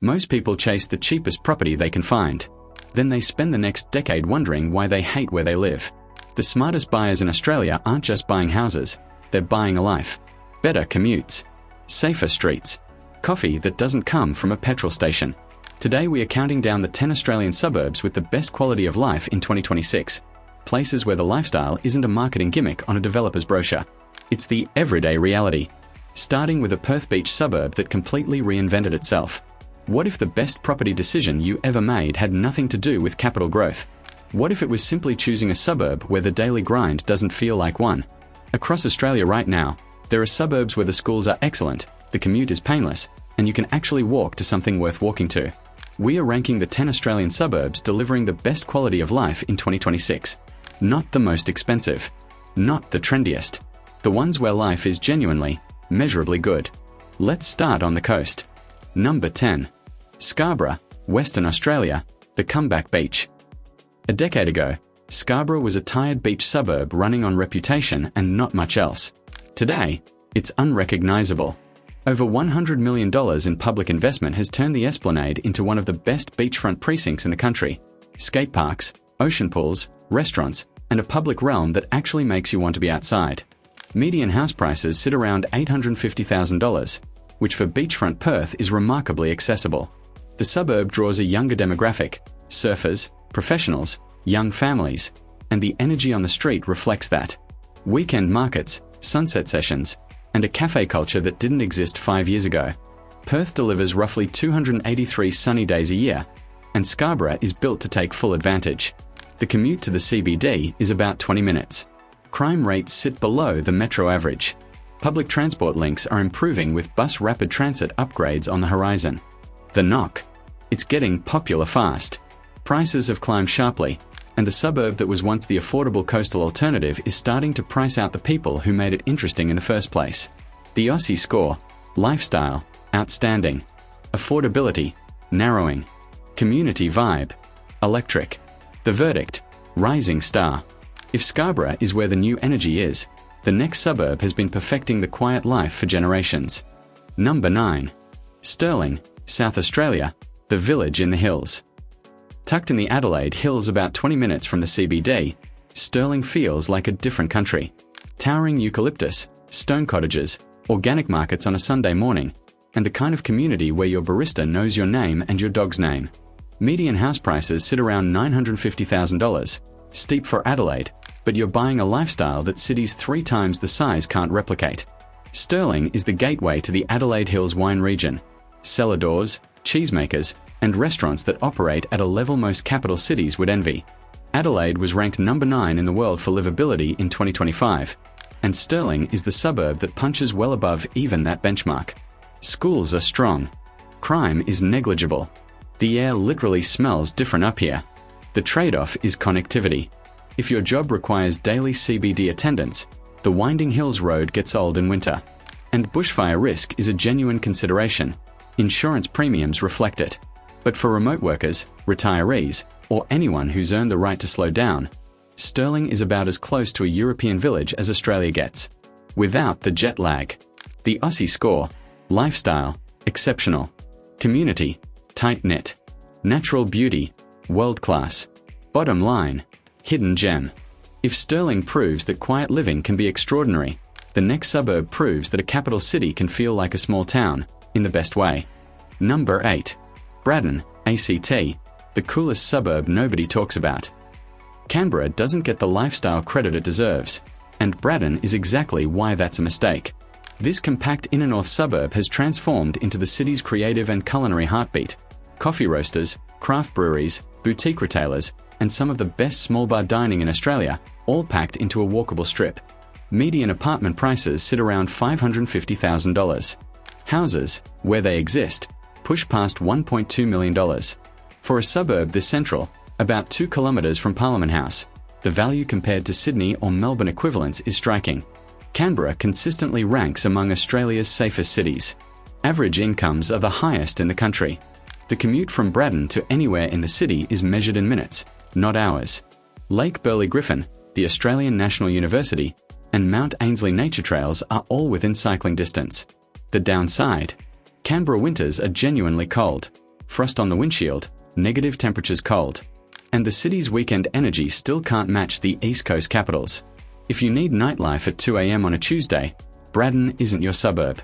Most people chase the cheapest property they can find. Then they spend the next decade wondering why they hate where they live. The smartest buyers in Australia aren't just buying houses, they're buying a life. Better commutes, safer streets, coffee that doesn't come from a petrol station. Today we are counting down the 10 Australian suburbs with the best quality of life in 2026. Places where the lifestyle isn't a marketing gimmick on a developer's brochure. It's the everyday reality. Starting with a Perth Beach suburb that completely reinvented itself. What if the best property decision you ever made had nothing to do with capital growth? What if it was simply choosing a suburb where the daily grind doesn't feel like one? Across Australia right now, there are suburbs where the schools are excellent, the commute is painless, and you can actually walk to something worth walking to. We are ranking the 10 Australian suburbs delivering the best quality of life in 2026. Not the most expensive. Not the trendiest. The ones where life is genuinely, measurably good. Let's start on the coast. Number 10. Scarborough, Western Australia, the comeback beach. A decade ago, Scarborough was a tired beach suburb running on reputation and not much else. Today, it's unrecognizable. Over $100 million in public investment has turned the Esplanade into one of the best beachfront precincts in the country. Skate parks, ocean pools, restaurants, and a public realm that actually makes you want to be outside. Median house prices sit around $850,000, which for beachfront Perth is remarkably accessible. The suburb draws a younger demographic, surfers, professionals, young families, and the energy on the street reflects that. Weekend markets, sunset sessions, and a cafe culture that didn't exist 5 years ago. Perth delivers roughly 283 sunny days a year, and Scarborough is built to take full advantage. The commute to the CBD is about 20 minutes. Crime rates sit below the metro average. Public transport links are improving with bus rapid transit upgrades on the horizon. The knock. It's getting popular fast. Prices have climbed sharply, and the suburb that was once the affordable coastal alternative is starting to price out the people who made it interesting in the first place. The Aussie Score. Lifestyle, outstanding. Affordability, narrowing. Community vibe, electric. The verdict, rising star. If Scarborough is where the new energy is, the next suburb has been perfecting the quiet life for generations. Number 9. Stirling, South Australia, the village in the hills. Tucked in the Adelaide Hills about 20 minutes from the CBD, Stirling feels like a different country. Towering eucalyptus, stone cottages, organic markets on a Sunday morning, and the kind of community where your barista knows your name and your dog's name. Median house prices sit around $950,000, steep for Adelaide, but you're buying a lifestyle that cities 3 times the size can't replicate. Stirling is the gateway to the Adelaide Hills wine region. Cellar doors, cheesemakers, and restaurants that operate at a level most capital cities would envy. Adelaide was ranked number 9 in the world for livability in 2025, and Stirling is the suburb that punches well above even that benchmark. Schools are strong. Crime is negligible. The air literally smells different up here. The trade-off is connectivity. If your job requires daily CBD attendance, the Winding Hills Road gets old in winter. And bushfire risk is a genuine consideration. Insurance premiums reflect it. But for remote workers, retirees, or anyone who's earned the right to slow down, Stirling is about as close to a European village as Australia gets. Without the jet lag. The Aussie Score. Lifestyle, exceptional. Community, tight-knit. Natural beauty, world-class. Bottom line, hidden gem. If Stirling proves that quiet living can be extraordinary, the next suburb proves that a capital city can feel like a small town, in the best way. Number 8. Braddon, ACT, the coolest suburb nobody talks about. Canberra doesn't get the lifestyle credit it deserves, and Braddon is exactly why that's a mistake. This compact inner north suburb has transformed into the city's creative and culinary heartbeat. Coffee roasters, craft breweries, boutique retailers, and some of the best small bar dining in Australia, all packed into a walkable strip. Median apartment prices sit around $550,000. Houses, where they exist, push past $1.2 million. For a suburb this central, about 2 kilometres from Parliament House, the value compared to Sydney or Melbourne equivalents is striking. Canberra consistently ranks among Australia's safest cities. Average incomes are the highest in the country. The commute from Braddon to anywhere in the city is measured in minutes, not hours. Lake Burley Griffin, the Australian National University, and Mount Ainslie Nature Trails are all within cycling distance. The downside? Canberra winters are genuinely cold. frost on the windshield, negative temperatures cold. And the city's weekend energy still can't match the East Coast capitals. If you need nightlife at 2 a.m. on a Tuesday, Braddon isn't your suburb.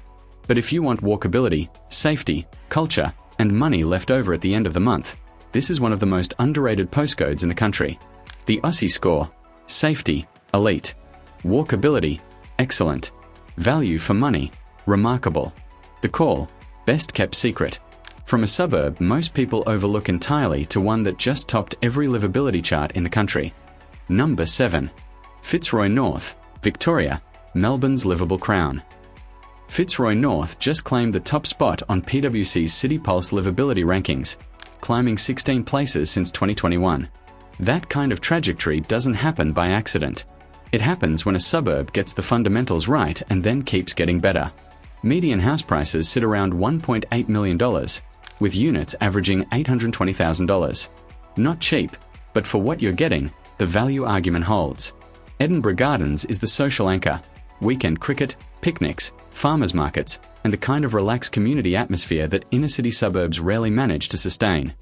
But if you want walkability, safety, culture, and money left over at the end of the month, this is one of the most underrated postcodes in the country. The Aussie Score: safety, elite; walkability, excellent; value for money, remarkable; the call, best kept secret. From a suburb most people overlook entirely to one that just topped every livability chart in the country. Number 7. Fitzroy North, Victoria, Melbourne's livable crown. Fitzroy North just claimed the top spot on PwC's City Pulse livability rankings, climbing 16 places since 2021. That kind of trajectory doesn't happen by accident. It happens when a suburb gets the fundamentals right and then keeps getting better. Median house prices sit around $1.8 million, with units averaging $820,000. Not cheap, but for what you're getting, the value argument holds. Edinburgh Gardens is the social anchor. Weekend cricket, picnics, farmers markets, and the kind of relaxed community atmosphere that inner-city suburbs rarely manage to sustain.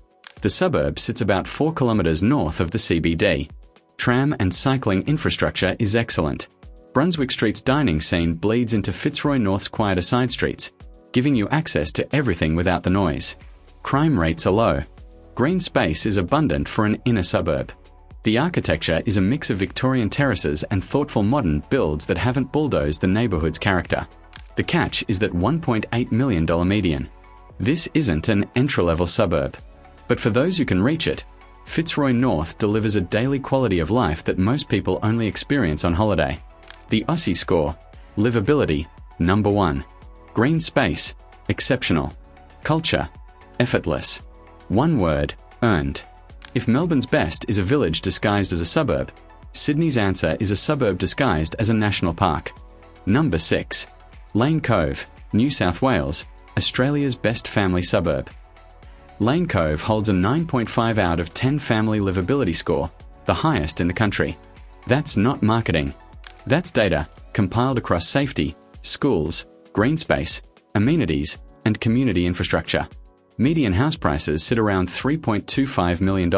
The suburb sits about 4 kilometres north of the CBD. Tram and cycling infrastructure is excellent. Brunswick Street's dining scene bleeds into Fitzroy North's quieter side streets, giving you access to everything without the noise. Crime rates are low. Green space is abundant for an inner suburb. The architecture is a mix of Victorian terraces and thoughtful modern builds that haven't bulldozed the neighbourhood's character. The catch is that $1.8 million median. This isn't an entry-level suburb. But for those who can reach it, Fitzroy North delivers a daily quality of life that most people only experience on holiday. The Aussie Score: livability, number 1. Green space, exceptional. Culture, effortless. One word, earned. If Melbourne's best is a village disguised as a suburb, Sydney's answer is a suburb disguised as a national park. Number 6. Lane Cove, New South Wales, Australia's best family suburb. Lane Cove holds a 9.5 out of 10 family livability score, the highest in the country. That's not marketing. That's data, compiled across safety, schools, green space, amenities, and community infrastructure. Median house prices sit around $3.25 million.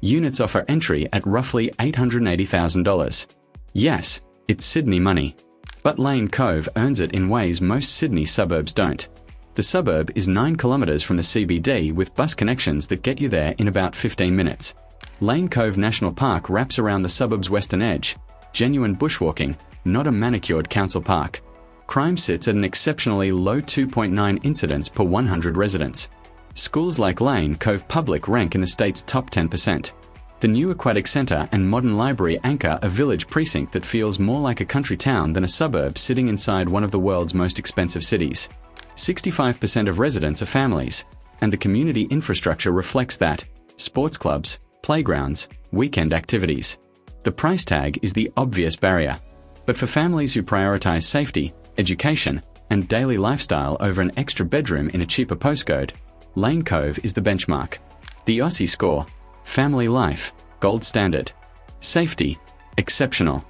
Units offer entry at roughly $880,000. Yes, it's Sydney money. But Lane Cove earns it in ways most Sydney suburbs don't. The suburb is 9 kilometres from the CBD with bus connections that get you there in about 15 minutes. Lane Cove National Park wraps around the suburb's western edge. Genuine bushwalking, not a manicured council park. Crime sits at an exceptionally low 2.9 incidents per 100 residents. Schools like Lane Cove Public rank in the state's top 10%. The new aquatic centre and modern library anchor a village precinct that feels more like a country town than a suburb sitting inside one of the world's most expensive cities. 65% of residents are families, and the community infrastructure reflects that: sports clubs, playgrounds, weekend activities. The price tag is the obvious barrier. But for families who prioritise safety, education, and daily lifestyle over an extra bedroom in a cheaper postcode, Lane Cove is the benchmark. The Aussie Score: family life, gold standard. Safety, exceptional.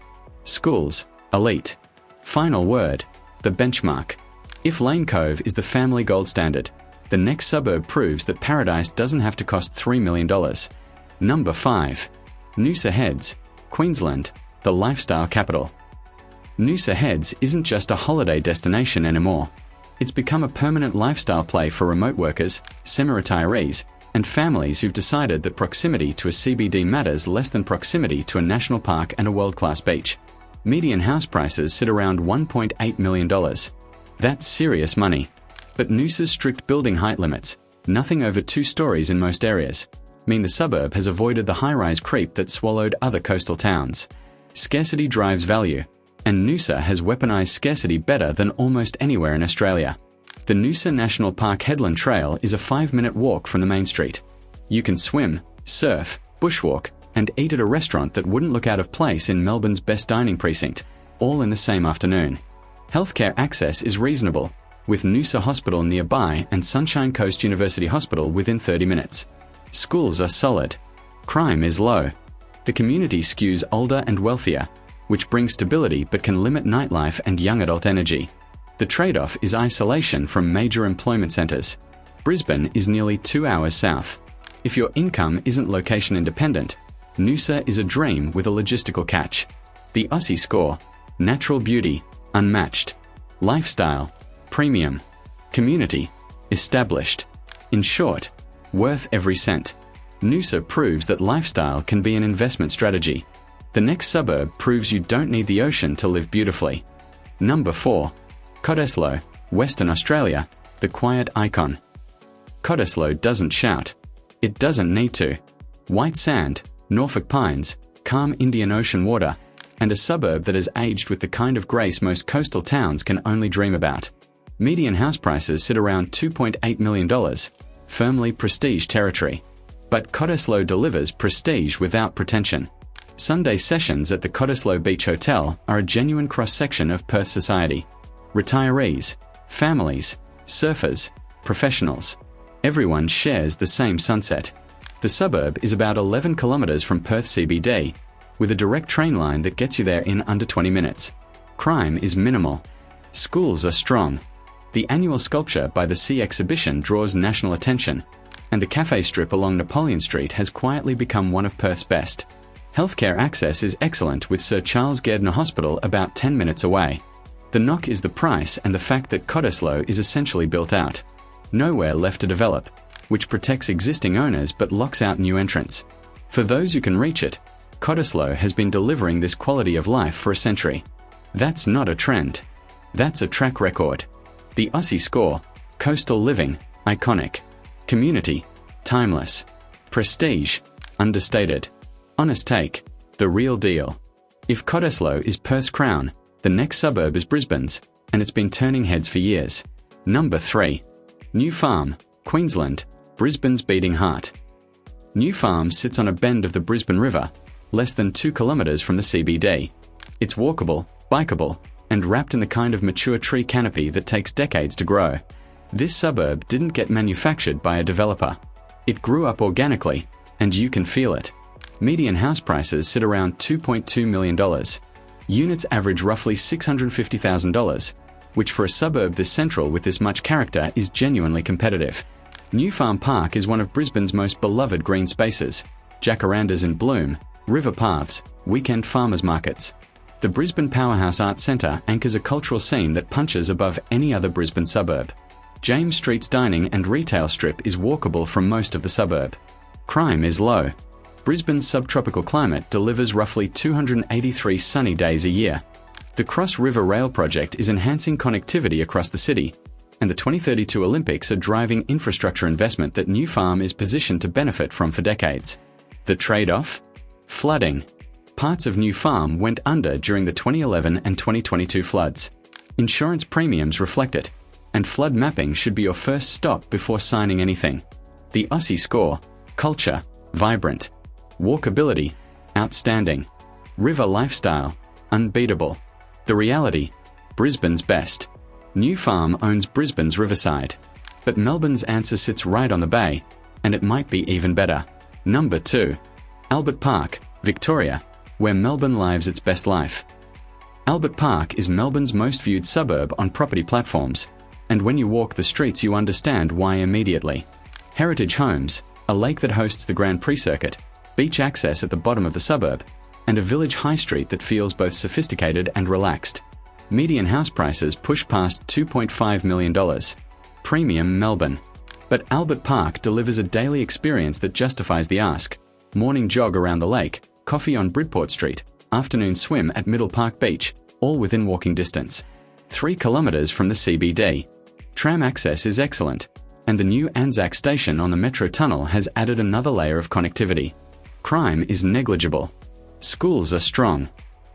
Schools, elite. Final word, the benchmark. If Lane Cove is the family gold standard, the next suburb proves that paradise doesn't have to cost $3 million. Number 5. Noosa Heads, Queensland, the lifestyle capital. Noosa Heads isn't just a holiday destination anymore. It's become a permanent lifestyle play for remote workers, semi-retirees, and families who've decided that proximity to a CBD matters less than proximity to a national park and a world-class beach. Median house prices sit around $1.8 million. That's serious money. But Noosa's strict building height limits, nothing over 2 stories in most areas, mean the suburb has avoided the high-rise creep that swallowed other coastal towns. Scarcity drives value, and Noosa has weaponized scarcity better than almost anywhere in Australia. The Noosa National Park Headland Trail is a 5-minute walk from the main street. You can swim, surf, bushwalk, and eat at a restaurant that wouldn't look out of place in Melbourne's best dining precinct, all in the same afternoon. Healthcare access is reasonable, with Noosa Hospital nearby and Sunshine Coast University Hospital within 30 minutes. Schools are solid. Crime is low. The community skews older and wealthier, which brings stability but can limit nightlife and young adult energy. The trade-off is isolation from major employment centres. Brisbane is nearly 2 hours south. If your income isn't location independent, Noosa is a dream with a logistical catch. The Aussie Score: natural beauty, unmatched. Lifestyle: premium. Community: established. In short, worth every cent. Noosa proves that lifestyle can be an investment strategy. The next suburb proves you don't need the ocean to live beautifully. Number 4. Cottesloe, Western Australia, the quiet icon. Cottesloe doesn't shout. It doesn't need to. White sand, Norfolk pines, calm Indian Ocean water, and a suburb that has aged with the kind of grace most coastal towns can only dream about. Median house prices sit around $2.8 million, firmly prestige territory. But Cottesloe delivers prestige without pretension. Sunday sessions at the Cottesloe Beach Hotel are a genuine cross-section of Perth society. Retirees, families, surfers, professionals. Everyone shares the same sunset. The suburb is about 11 kilometres from Perth CBD, with a direct train line that gets you there in under 20 minutes. Crime is minimal. Schools are strong. The annual Sculpture by the Sea exhibition draws national attention, and the cafe strip along Napoleon Street has quietly become one of Perth's best. Healthcare access is excellent, with Sir Charles Gairdner Hospital about 10 minutes away. The knock is the price and the fact that Cottesloe is essentially built out. Nowhere left to develop, which protects existing owners but locks out new entrants. For those who can reach it, Cottesloe has been delivering this quality of life for a century. That's not a trend. That's a track record. The Aussie Score: coastal living, iconic. Community: timeless. Prestige: understated. Honest take: the real deal. If Cottesloe is Perth's crown, the next suburb is Brisbane's, and it's been turning heads for years. Number 3. New Farm, Queensland, Brisbane's beating heart. New Farm sits on a bend of the Brisbane River, less than 2 kilometres from the CBD. It's walkable, bikeable, and wrapped in the kind of mature tree canopy that takes decades to grow. This suburb didn't get manufactured by a developer. It grew up organically, and you can feel it. Median house prices sit around $2.2 million. Units average roughly $650,000, which for a suburb this central with this much character is genuinely competitive. New Farm Park is one of Brisbane's most beloved green spaces. Jacarandas in bloom, river paths, weekend farmers markets. The Brisbane Powerhouse Arts Centre anchors a cultural scene that punches above any other Brisbane suburb. James Street's dining and retail strip is walkable from most of the suburb. Crime is low. Brisbane's subtropical climate delivers roughly 283 sunny days a year. The Cross River Rail project is enhancing connectivity across the city, and the 2032 Olympics are driving infrastructure investment that New Farm is positioned to benefit from for decades. The trade-off? Flooding. Parts of New Farm went under during the 2011 and 2022 floods. Insurance premiums reflect it, and flood mapping should be your first stop before signing anything. The Aussie Score: culture, vibrant. Walkability: outstanding. River lifestyle: unbeatable. The reality: Brisbane's best. New Farm owns Brisbane's riverside. But Melbourne's answer sits right on the bay, and it might be even better. Number 2. Albert Park, Victoria, where Melbourne lives its best life. Albert Park is Melbourne's most viewed suburb on property platforms, and when you walk the streets you understand why immediately. Heritage homes, a lake that hosts the Grand Prix circuit, beach access at the bottom of the suburb, and a village high street that feels both sophisticated and relaxed. Median house prices push past $2.5 million. Premium Melbourne. But Albert Park delivers a daily experience that justifies the ask. Morning jog around the lake, coffee on Bridport Street, afternoon swim at Middle Park Beach, all within walking distance. 3 kilometres from the CBD. Tram access is excellent, and the new Anzac station on the Metro Tunnel has added another layer of connectivity. Crime is negligible. Schools are strong.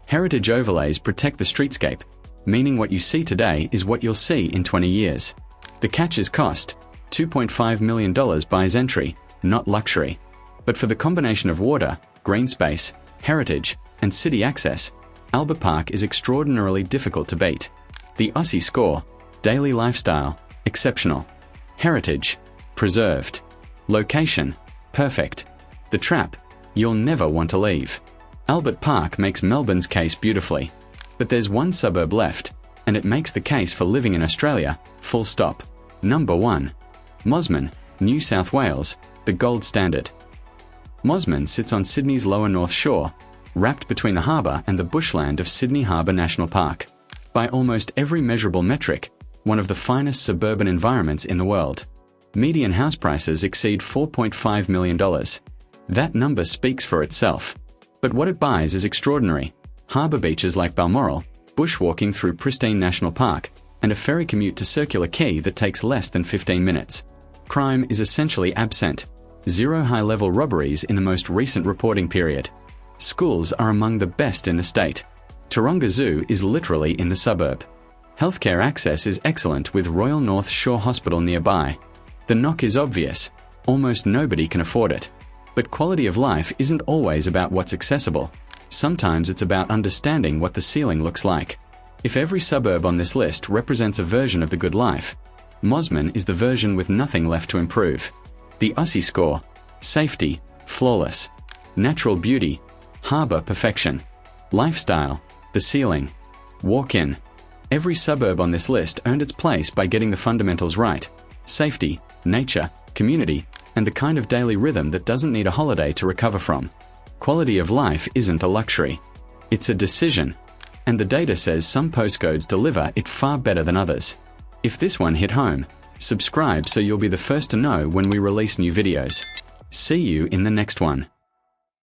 Heritage overlays protect the streetscape, meaning what you see today is what you'll see in 20 years. The catch is cost. $2.5 million buys entry, not luxury. But for the combination of water, green space, heritage, and city access, Albert Park is extraordinarily difficult to beat. The Aussie Score: daily lifestyle, exceptional. Heritage: preserved. Location: perfect. The trap: you'll never want to leave. Albert Park makes Melbourne's case beautifully. But there's one suburb left, and it makes the case for living in Australia, full stop. Number 1. Mosman, New South Wales, the gold standard. Mosman sits on Sydney's lower north shore, wrapped between the harbour and the bushland of Sydney Harbour National Park. By almost every measurable metric, one of the finest suburban environments in the world. Median house prices exceed $4.5 million. That number speaks for itself. But what it buys is extraordinary. Harbour beaches like Balmoral, bushwalking through pristine National Park, and a ferry commute to Circular Quay that takes less than 15 minutes. Crime is essentially absent. Zero high-level robberies in the most recent reporting period. Schools are among the best in the state. Taronga Zoo is literally in the suburb. Healthcare access is excellent with Royal North Shore Hospital nearby. The knock is obvious. Almost nobody can afford it. But quality of life isn't always about what's accessible. Sometimes it's about understanding what the ceiling looks like. If every suburb on this list represents a version of the good life, Mosman is the version with nothing left to improve. The Aussie Score: safety, flawless; natural beauty, harbour perfection; lifestyle, the ceiling. Walk in. Every suburb on this list earned its place by getting the fundamentals right: safety, nature, community, and the kind of daily rhythm that doesn't need a holiday to recover from. Quality of life isn't a luxury. It's a decision. And the data says some postcodes deliver it far better than others. If this one hit home, subscribe so you'll be the first to know when we release new videos. See you in the next one.